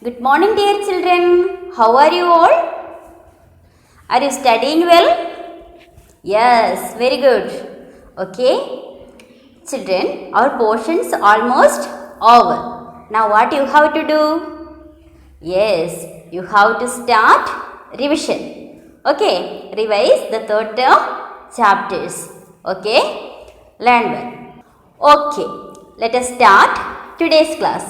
Good morning, dear children. How are you all? Are you studying well? Yes, very good. Okay. Children, our portions almost over. Now what you have to do? Yes, you have to start revision. Okay, revise the third term chapters. Okay, learn well. Okay, let us start today's class.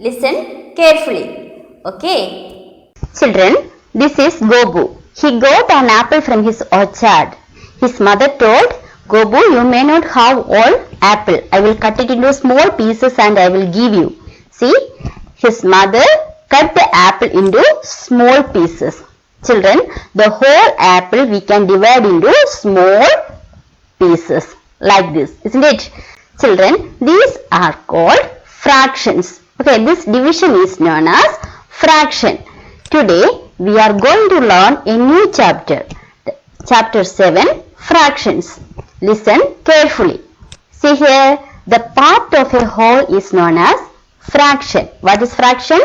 Listen carefully. Okay. Children, this is Gobu. He got an apple from his orchard. His mother told, Gobu, you may not have all apple. I will cut it into small pieces and I will give you. See, his mother cut the apple into small pieces. Children, the whole apple we can divide into small pieces like this, isn't it? Children, these are called fractions. Okay, this division is known as fraction. Today we are going to learn a new chapter. Chapter 7, fractions. Listen carefully. See here, the part of a whole is known as fraction. What is fraction?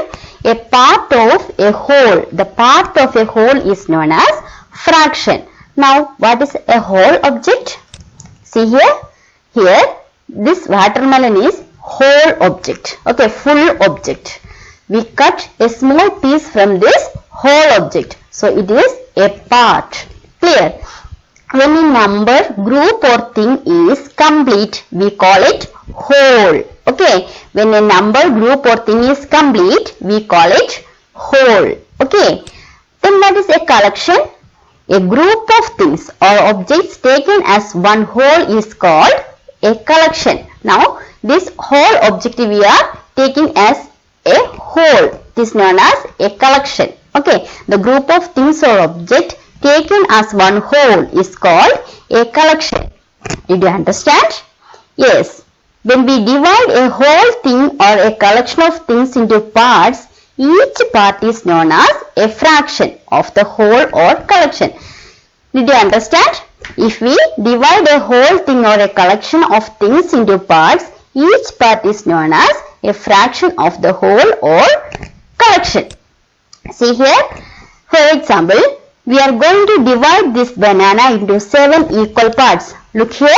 A part of a whole. The part of a whole is known as fraction. Now, what is a whole object? See here, this watermelon is whole object. Okay, full object. We cut a small piece from this whole object. So it is a part. Clear? When a number, group or thing is complete, we call it whole. Okay. When a number, group or thing is complete, we call it whole. Okay. Then what is a collection? A group of things or objects taken as one whole is called a collection. Now, this whole object we are taking as a whole. It is known as a collection. Okay, the group of things or object taken as one whole is called a collection. Did you understand? Yes. When we divide a whole thing or a collection of things into parts, each part is known as a fraction of the whole or collection. Did you understand? If we divide a whole thing or a collection of things into parts, each part is known as a fraction of the whole or collection. See here, for example, we are going to divide this banana into 7 equal parts. Look here,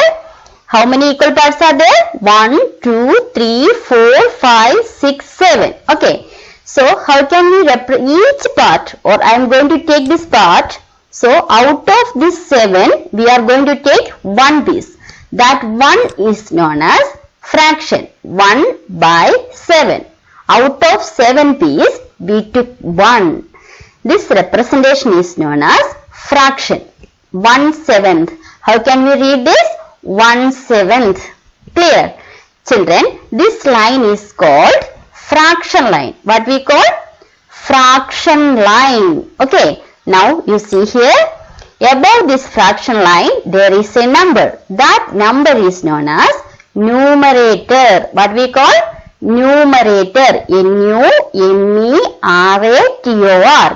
how many equal parts are there? 1, 2, 3, 4, 5, 6, 7. Okay, so how can we each part, or I am going to take this part. So out of this 7, we are going to take one piece. That one is known as fraction. 1 by 7. Out of 7 pieces, we took 1. This representation is known as fraction. 1/7. How can we read this? 1/7. Clear? Children, this line is called fraction line. What we call? Fraction line. Okay. Now you see here, above this fraction line, there is a number. That number is known as numerator. What we call? Numerator. N-U-M-E-R-A-T-O-R.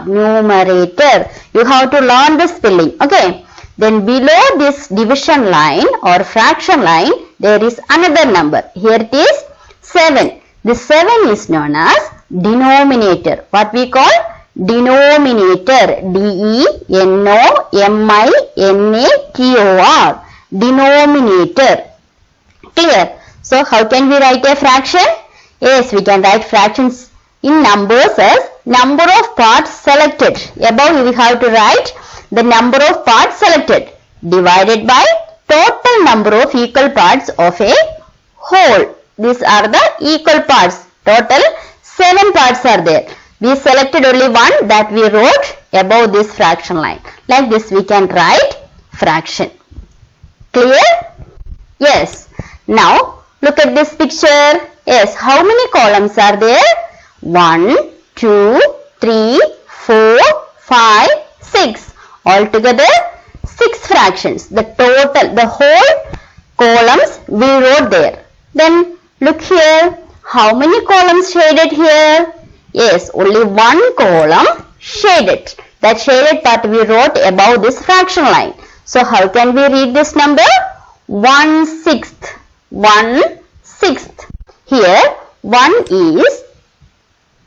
Numerator. You have to learn the spelling. Okay. Then below this division line or fraction line, there is another number. Here it is 7. This 7 is known as denominator. What we call? Denominator. D-E-N-O-M-I-N-A-T-O-R. Denominator. Clear? So how can we write a fraction? Yes, we can write fractions in numbers as number of parts selected. Above we have to write the number of parts selected divided by total number of equal parts of a whole. These are the equal parts. Total 7 parts are there. We selected only one, that we wrote above this fraction line. Like this we can write fraction. Clear? Yes. Now look at this picture. Yes. How many columns are there? 1, 2, 3, 4, 5, 6. Altogether 6 fractions. The whole columns we wrote there. Then look here. How many columns shaded here? Yes, only one column shaded. That shaded part we wrote above this fraction line. So how can we read this number? 1/6. 1/6. Here 1 is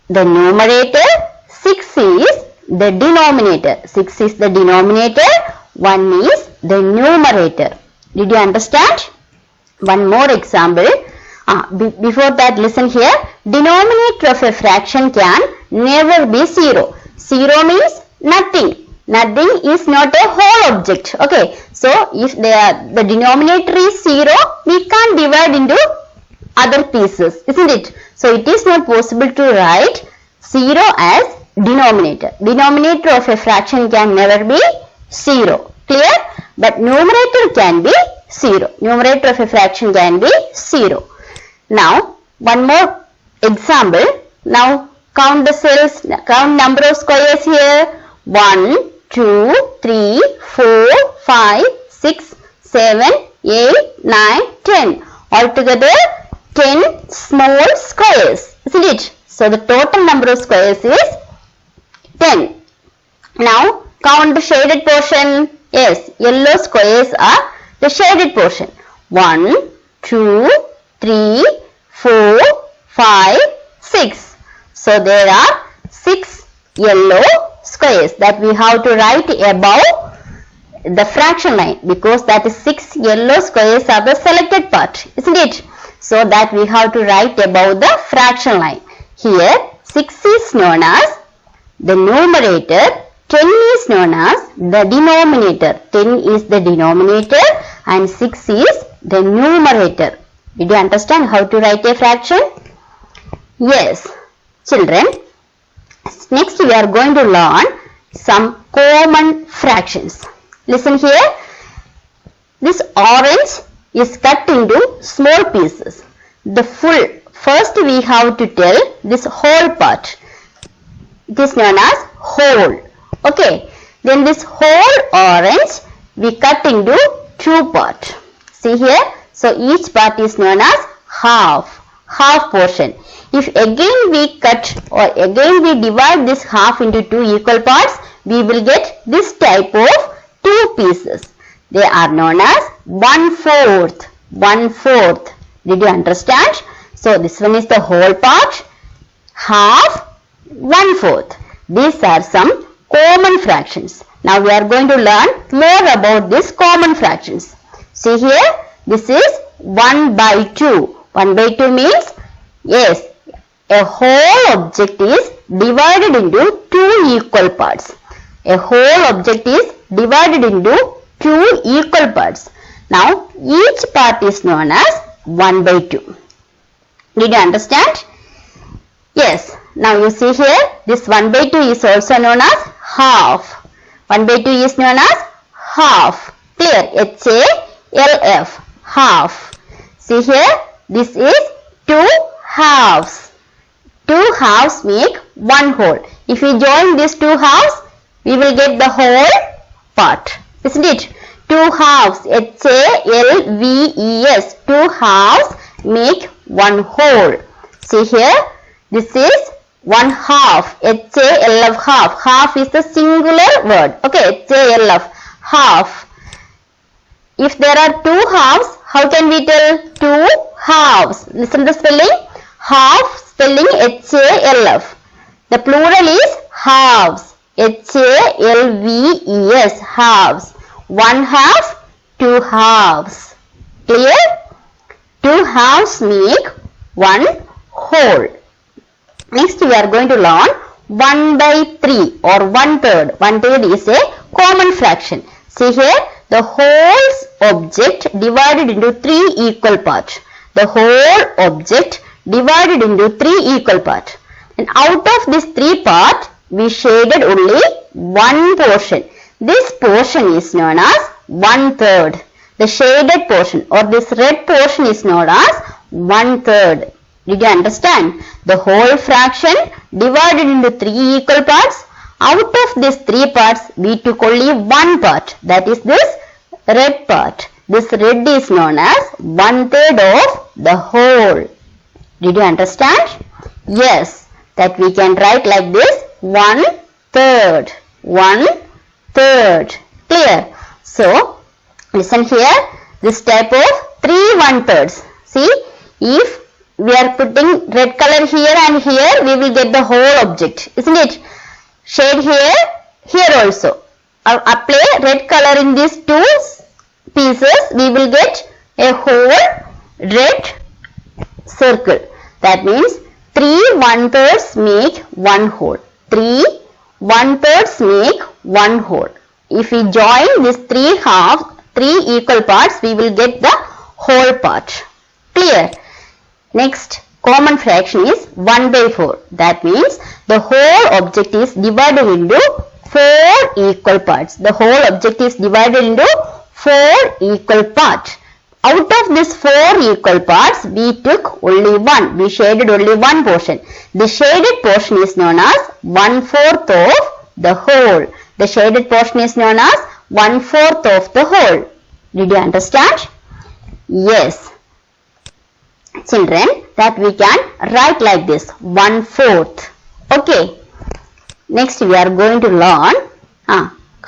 the numerator, 6 is the denominator. 6 is the denominator, 1 is the numerator. Did you understand? One more example. Before that, listen here. Denominator of a fraction can never be 0. 0 means nothing. Nothing is not a whole object. Okay. So, if the denominator is 0, we can't divide into other pieces, isn't it? So, it is not possible to write 0 as denominator. Denominator of a fraction can never be 0. Clear? But numerator can be 0. Numerator of a fraction can be 0. Now, one more example. Now, count the cells, count number of squares here. 1, 2, 3, 4, 5, 6, 7, 8, 9, 10. Altogether, 10 small squares, isn't it? So, the total number of squares is 10. Now, count the shaded portion. Yes, yellow squares are the shaded portion. 1, 2, 3, 4, 5, 6. So, there are 6 yellow squares that we have to write above the fraction line, because that is 6 yellow squares are the selected part, isn't it? So, that we have to write above the fraction line. Here, 6 is known as the numerator, 10 is known as the denominator. 10 is the denominator and 6 is the numerator. Did you understand how to write a fraction? Yes. Children, next we are going to learn some common fractions. Listen here. This orange is cut into small pieces. First we have to tell this whole part. It is known as whole. Okay. Then this whole orange we cut into 2 parts. See here. So each part is known as half portion. If again we cut or again we divide this half into 2 equal parts, we will get this type of 2 pieces. They are known as 1/4. 1/4. Did you understand? So this one is the whole part, half, 1/4. These are some common fractions. Now we are going to learn more about these common fractions. See here, this is 1/2. 1/2 means, yes, a whole object is divided into 2 equal parts. A whole object is divided into 2 equal parts. Now, each part is known as 1/2. Did you understand? Yes. Now, you see here, this 1/2 is also known as half. 1/2 is known as half. Clear? HALF. Half. See here, this is 2 halves. 2 halves make 1 whole. If we join these 2 halves, we will get the whole part, isn't it? 2 halves, HALVES. 2 halves make 1 whole. See here, this is 1 half, HALF, half. Half is the singular word. Okay, HALF, half. If there are 2 halves, how can we tell 2 halves? Listen to the spelling. Half spelling HALF. The plural is halves. HALVES, halves. 1 half, 2 halves. Clear? 2 halves make 1 whole. Next we are going to learn 1/3 or 1/3. 1/3 is a common fraction. See here, the whole object divided into 3 equal parts. The whole object divided into 3 equal parts. And out of this 3 parts, we shaded only 1 portion. This portion is known as 1/3. The shaded portion or this red portion is known as 1/3. Did you understand? The whole fraction divided into 3 equal parts. Out of these 3 parts, we took only 1 part. That is this red part. This red is known as 1/3 of the whole. Did you understand? Yes. That we can write like this, 1/3. 1/3. Clear? So, listen here. This type of 3 1/3s. See, if we are putting red color here and here, we will get the whole object, isn't it? Shade here, here also. Apply red color in these two pieces, we will get a whole red circle. That means 3 1/3 make one whole. 3 1/3 make one whole. If we join these three equal parts, we will get the whole part. Clear? Next common fraction is 1/4. That means the whole object is divided into 4 equal parts. The whole object is divided into 4 equal parts. Out of these 4 equal parts, we took only one. We shaded only one portion. The shaded portion is known as 1/4 of the whole. The shaded portion is known as 1/4 of the whole. Did you understand? Yes. Children, that we can write like this, 1/4. Okay. Next we are going to learn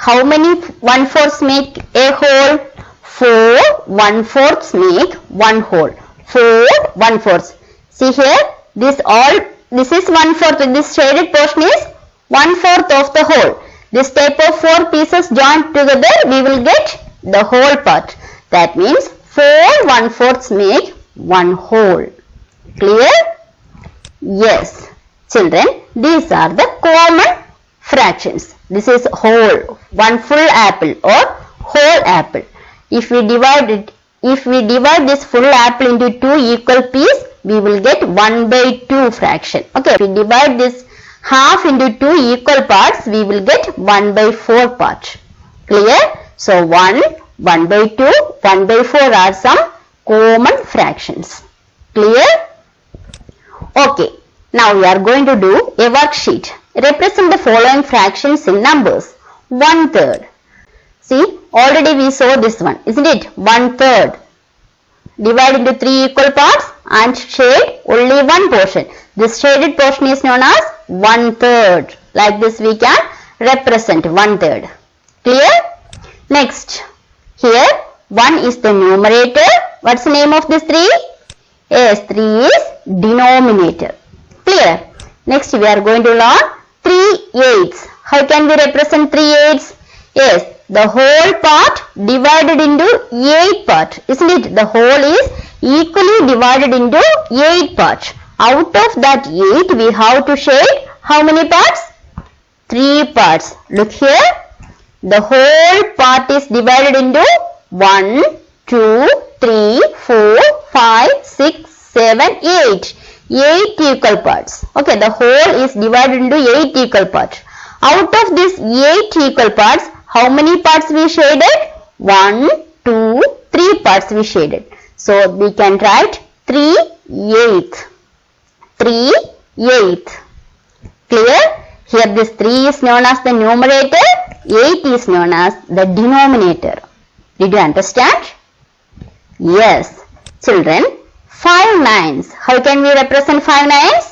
how many 1/4 make a whole? 4 1/4 make one whole. 4 1/4. See here, this is 1/4. This shaded portion is 1/4 of the whole. This type of 4 pieces joined together, we will get the whole part. That means 4 1/4 make one whole. Clear? Yes. Children, these are the common fractions. This is whole, one full apple or whole apple. If we divide this full apple into 2 equal pieces, we will get 1/2 fraction. Okay, if we divide this half into 2 equal parts, we will get 1/4 part. Clear? So 1, 1/2, 1/4 are some common fractions. Clear? Okay. Now we are going to do a worksheet. Represent the following fractions in numbers. 1/3. See, already we saw this one, isn't it? 1/3. Divide into 3 equal parts and shade only one portion. This shaded portion is known as 1/3. Like this we can represent 1/3. Clear? Next, here 1 is the numerator. What's the name of this 3? Yes, 3 is denominator. Clear? Next we are going to learn 3/8. How can we represent 3/8? Yes, the whole part divided into 8 parts. Isn't it? The whole is equally divided into 8 parts. Out of that 8, we have to shade how many parts? 3 parts. Look here. The whole part is divided into 1, 2, 3, 4, 5, 6, 7, 8. 8 equal parts. Okay, the whole is divided into 8 equal parts. Out of these 8 equal parts, how many parts we shaded? 1, 2, 3 parts we shaded. So we can write 3/8. 3/8. Clear? Here this 3 is known as the numerator, 8 is known as the denominator. Did you understand? Yes. Children, 5/9. How can we represent 5/9?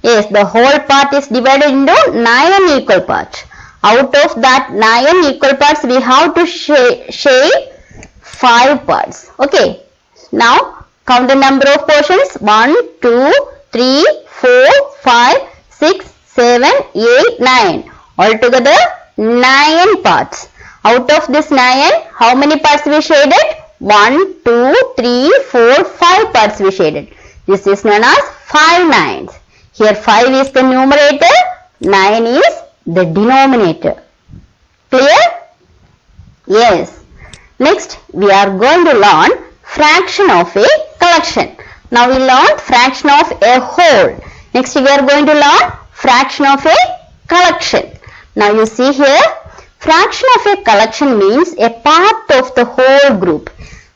Yes, the whole part is divided into 9 equal parts. Out of that 9 equal parts, we have to shade 5 parts. Okay. Now, count the number of portions. 1, 2, 3, 4, 5, 6, 7, 8, 9. Altogether, 9 parts. Out of this 9, how many parts we shaded? 1, 2, 3, 4, 5 parts we shaded. This is known as 5/9. Here 5 is the numerator, 9 is the denominator. Clear? Yes. Next, we are going to learn fraction of a collection. Now we learned fraction of a whole. Next, we are going to learn fraction of a collection. Now you see here, fraction of a collection means a part of the whole group.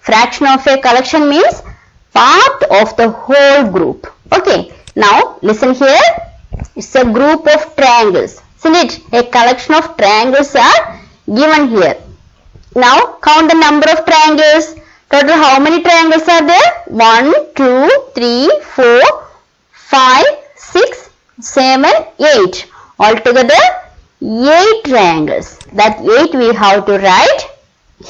Fraction of a collection means part of the whole group. Okay. Now listen here. It's a group of triangles. Isn't it? A collection of triangles are given here. Now count the number of triangles. Total how many triangles are there? 1, 2, 3, 4, 5, 6, 7, 8. Altogether 8 triangles. That 8 we have to write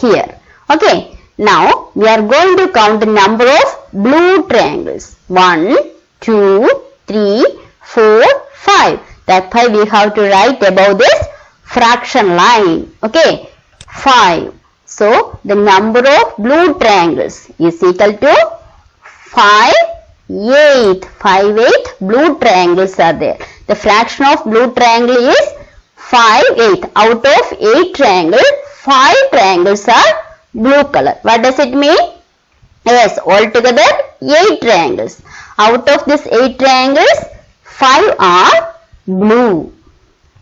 here. Okay. Now we are going to count the number of blue triangles. 1, 2, 3, 4, 5. That 5 we have to write above this fraction line. Okay, 5. So the number of blue triangles is equal to 5, 8. 5, 8 blue triangles are there. The fraction of blue triangle is 5, 8. Out of 8 triangles, 5 triangles are blue color. What does it mean? Yes, altogether 8 triangles. Out of this 8 triangles, 5 are blue.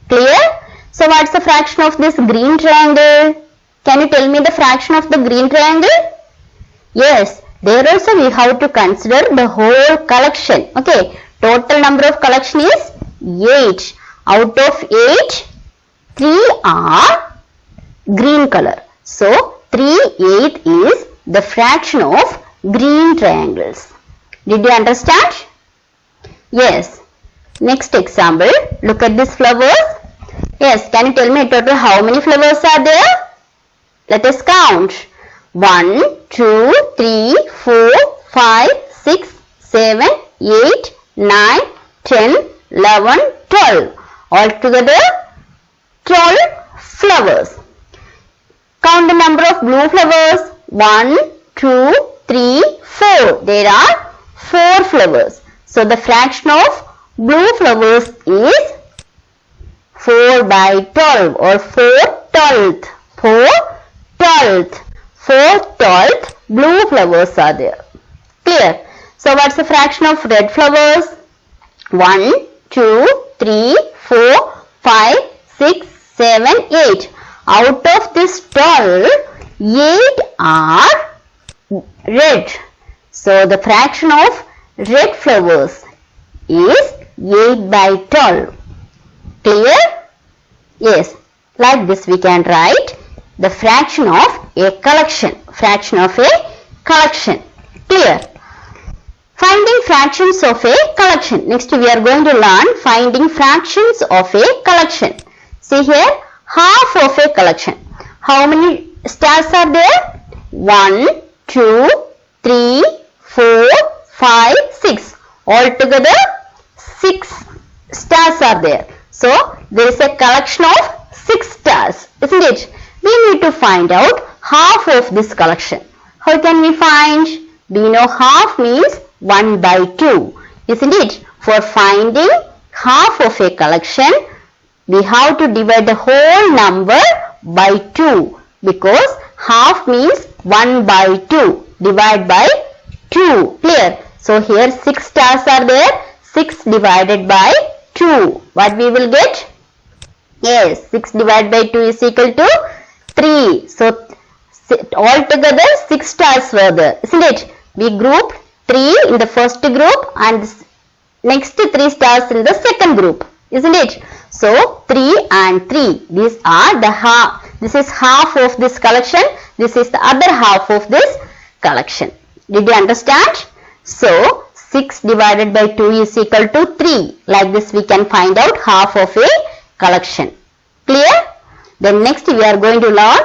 Clear? So what's the fraction of this green triangle? Can you tell me the fraction of the green triangle? Yes, there also we have to consider the whole collection. Okay, total number of collection is 8. Out of 8, 3 are green color. So 3, 8 is the fraction of green triangles. Did you understand? Yes. Next example, look at these flowers. Yes, can you tell me total how many flowers are there? Let us count. 1, 2, 3, 4, 5, 6, 7, 8, 9, 10, 11, 12. Altogether 12 flowers. Count the number of blue flowers. 1, 2, 3, 4. There are 4 flowers. So the fraction of blue flowers is 4 by 12 or 4/12. 4/12. 4/12 blue flowers are there. Clear? So what's the fraction of red flowers? 1, 2, 3, 4, 5, 6, 7, 8. Out of this 12, 8 are red. So the fraction of red flowers is 8 by 12. Clear? Yes. Like this we can write the fraction of a collection. Fraction of a collection. Clear? Finding fractions of a collection. Next we are going to learn finding fractions of a collection. See here, half of a collection. How many stars are there? 1, 2, 3, 4, 5, 6. Altogether 6 stars are there. So there is a collection of 6 stars, isn't it? We need to find out half of this collection. How can we find? We know half means 1 by 2, isn't it? For finding half of a collection, we have to divide the whole number by 2 because half means 1 by 2. Divide by 2. Clear? So here 6 stars are there. 6 divided by 2. What we will get? Yes, 6 divided by 2 is equal to 3. So altogether 6 stars were there, isn't it? We grouped 3 in the first group and next 3 stars in the second group, isn't it? So 3 and 3. These are the half. This is half of this collection. This is the other half of this collection. Did you understand? So 6 divided by 2 is equal to 3. Like this we can find out half of a collection. Clear? Then next we are going to learn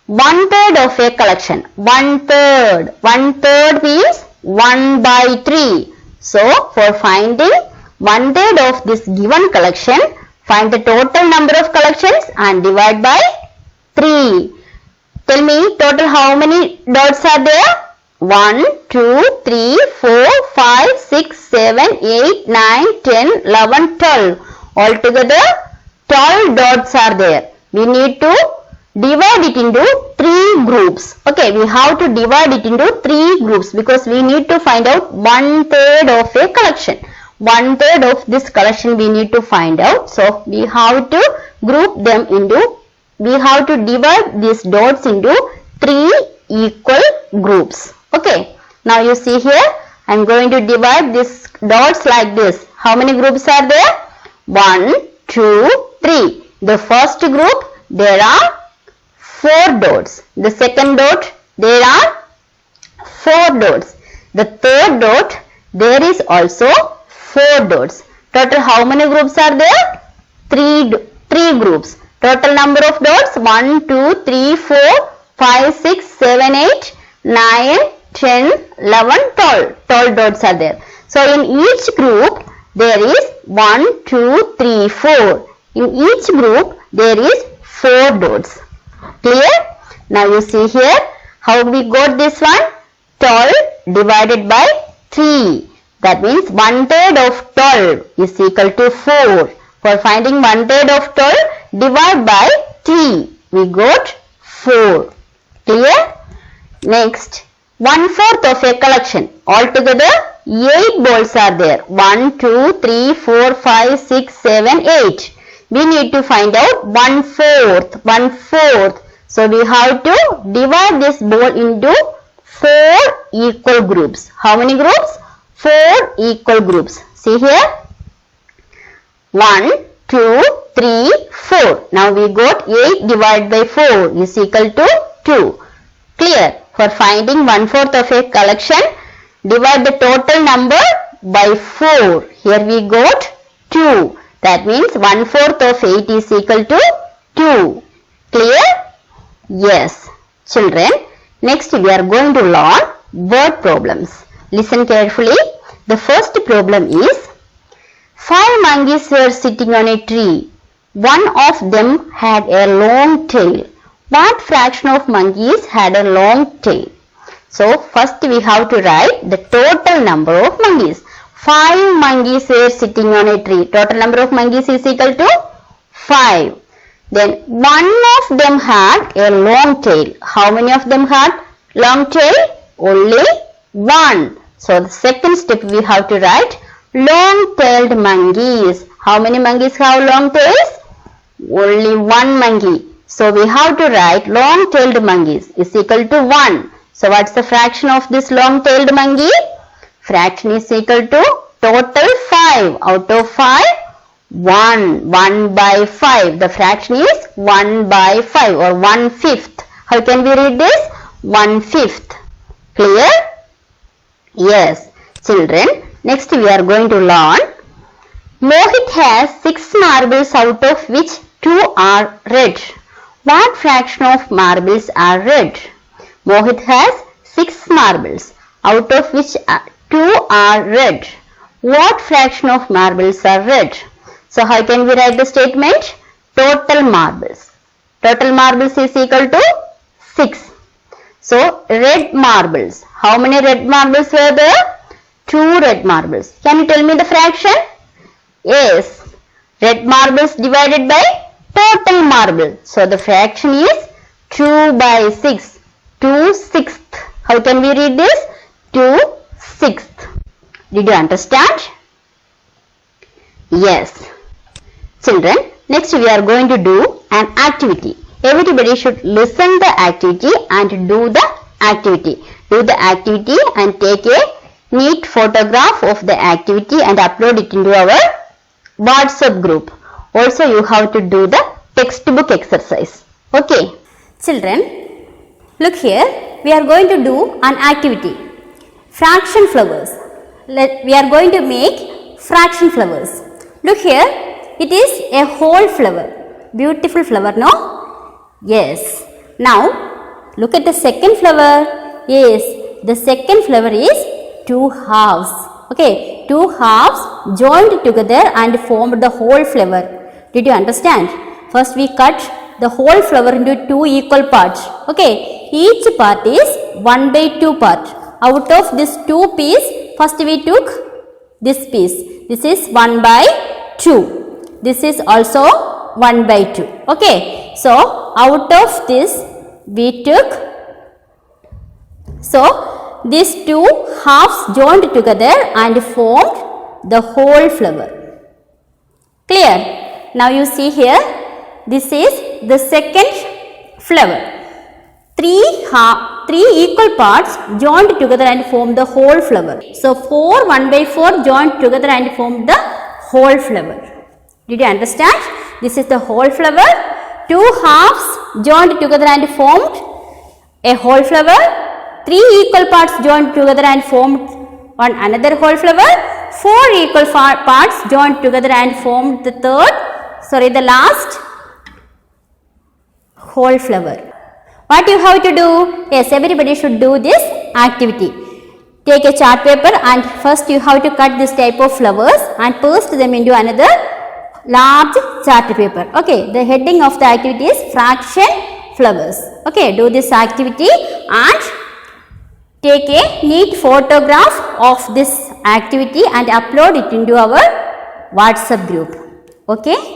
1/3 of a collection. 1/3. 1/3 means 1 by 3. So for finding 1/3 of this given collection, find the total number of collections and divide by 3. Tell me total how many dots are there? 1, 2, 3, 4, 5, 6, 7, 8, 9, 10, 11, 12. Altogether 12 dots are there. We need to divide it into 3 groups. Okay, we have to divide it into 3 groups because we need to find out 1/3 of a collection. 1/3 of this collection we need to find out. So we have to group them into, we have to divide these dots into 3 equal groups. Okay, now you see here, I am going to divide these dots like this. How many groups are there? 1, 2, 3. The first group, there are 4 dots. The second dot, there are 4 dots. The third dot, there is also 4 dots. Total how many groups are there? 3 groups. Total number of dots 1, 2, 3, 4, 5, 6, 7, 8, 9, 10, 11, 12. 12 dots are there. So in each group there is 1, 2, 3, 4. In each group there is 4 dots. Clear? Now you see here how we got this one? 12 divided by 3. That means 1/3 of 12 is equal to 4. For finding 1/3 of 12, divide by 3. We got 4. Clear? Next, 1/4 of a collection. Altogether 8 balls are there. 1, 2, 3, 4, 5, 6, 7, 8. We need to find out 1/4. 1/4. So we have to divide this ball into 4 equal groups. How many groups? 4 equal groups. See here. 1, 2, 3, 4. Now we got 8 divided by 4 is equal to 2. Clear? For finding 1/4 of a collection, divide the total number by 4. Here we got 2. That means 1/4 of 8 is equal to 2. Clear? Yes. Children, next we are going to learn word problems. Listen carefully. The first problem is 5 monkeys were sitting on a tree. One of them had a long tail. What fraction of monkeys had a long tail? So first we have to write the total number of monkeys. 5 monkeys were sitting on a tree. Total number of monkeys is equal to 5. Then one of them had a long tail. How many of them had long tail? Only one. So the second step we have to write long-tailed monkeys. How many monkeys have long tails? Only one monkey. So we have to write long-tailed monkeys is equal to 1. So what's the fraction of this long-tailed monkey? Fraction is equal to total 5. Out of 5, 1. 1 by 5. The fraction is 1 by 5 or 1/5. How can we read this? 1/5. Clear? Yes. Children, next we are going to learn. Mohit has 6 marbles out of which 2 are red. What fraction of marbles are red? Mohit has 6 marbles out of which 2 are red. What fraction of marbles are red? So how can we write the statement? Total marbles. Total marbles is equal to 6. So red marbles. How many red marbles were there? 2 red marbles. Can you tell me the fraction? Yes. Red marbles divided by total marble. So the fraction is 2 by 6. 2/6. How can we read this? 2/6. Did you understand? Yes. Children, next we are going to do an activity. Everybody should listen the activity and do the activity. Do the activity and take a neat photograph of the activity and upload it into our WhatsApp group. Also you have to do the textbook exercise. Okay. Children, look here. We are going to do an activity. Fraction flowers. We are going to make fraction flowers. Look here. It is a whole flower. Beautiful flower, no? Yes. Now, look at the second flower. Yes, the second flower is 2 halves. Okay, 2 halves joined together and formed the whole flower. Did you understand? First we cut the whole flower into 2 equal parts. Okay, each part is 1/2 part. Out of this 2 piece, first we took this piece. This is 1/2. This is also 1/2. Okay, so out of this we took, so these 2 halves joined together and formed the whole flower. Clear? Now you see here, this is the second flower. 3 equal parts joined together and form the whole flower. So 4 1/4 joined together and form the whole flower. Did you understand? This is the whole flower. 2 halves joined together and formed a whole flower. 3 equal parts joined together and formed another whole flower. 4 equal parts joined together and formed the last whole flower. What you have to do? Yes, everybody should do this activity. take a chart paper and first you have to cut this type of flowers and paste them into another large chart paper. Okay, the heading of the activity is fraction flowers. Okay, do this activity and take a neat photograph of this activity and upload it into our WhatsApp group. Okay.